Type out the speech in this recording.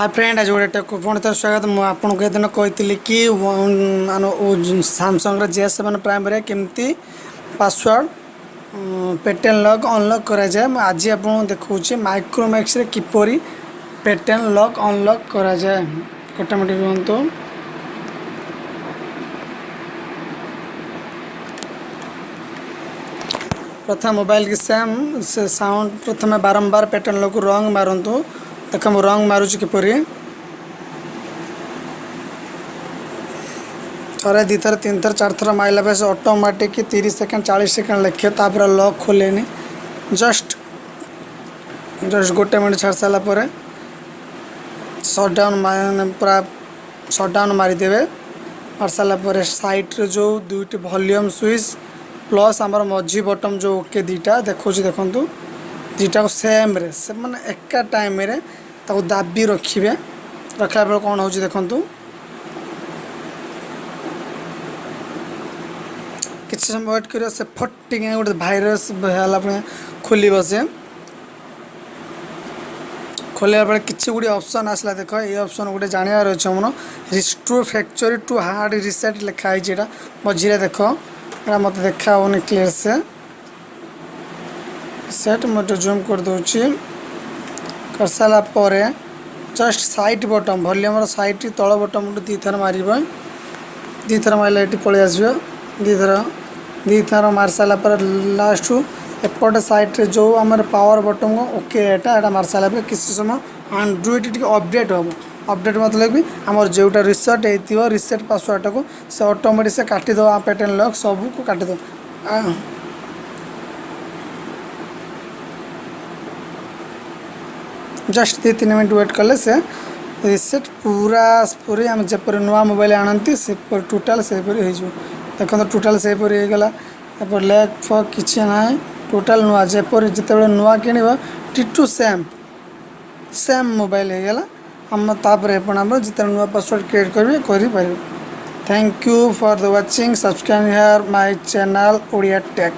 Hi friend, आज गोटे पुणी थर स्वागत। मुझे आपको दिन कही कि सैमसंग J7 प्राइम केमती पासवर्ड पैटर्न लॉक अनलॉक करा जाए। आज आपको देखा माइक्रोमैक्स किपरि पैटर्न लॉक अनलॉक करा जाए। गोटे मिनट रुहतु। प्रथम मोबाइल की सेम से साउंड प्रथम बारंबार पैटर्न लॉक रंग मारतु। देख मु रंग मारुच किपरि थरे दी थर तीन थर चार थर माइला पे ऑटोमेटिक 30 सेकंड 40 सेकंड लिखे तापर लॉक खोलेनि। जस्ट गोटे मिनट छाड़ सारापर शटडाउन पूरा शटडाउन मारिदेवे। मार सारापर साइट्रे जो दुईट वॉल्यूम स्विच प्लस आमर मझी बटन जो ओके दीटा देखो देखु दीटा सेम रे से मैंने एका टाइम रे ताको दाबी रखिए। रखला बेल कौन हो देखु किसी समय वेट कर से फटी गोटे भाइरस है खोल से खोलिया बेले किसी गुड़ी ऑप्शन आसला। देख ये ऑप्शन गोटे जानवर अच्छे मन restore factory to hard reset लिखाई यहाँ मझे। देख मत देखा होनी क्लियर से सेट मत जूम कर दूची कर सारापर just side button volume side तल बटन दी थर मार दी थर मारे ये पलि आस दी थर मार सारापर लास्ट एपट साइड जो आम पावर बटन ओके यहाँ मार सारापर किसी समय एंड्रॉइड टी अपडेट हम अपडेट मतलब भी आम जोटा रिसेट हो रिसेट पासवर्ड को से ऑटोमेटिक से काटिद पैटर्न लॉक सब को काटिद। जस्ट 2-3 मिनट वेट कले से रिसेट पूरा पूरी आम जपर नुआ मोबाइल आनती से टोटाल से देखो टोटाल से होगला। लैग फक किसी ना टोटाल नुआ जपर जिते नुआ किण टिटू सेम सेम मोबाइल होगला। हम तापर जिते नुआ पासवर्ड क्रिएट करें। Thank you for the watching. Subscribe here my channel Odia take.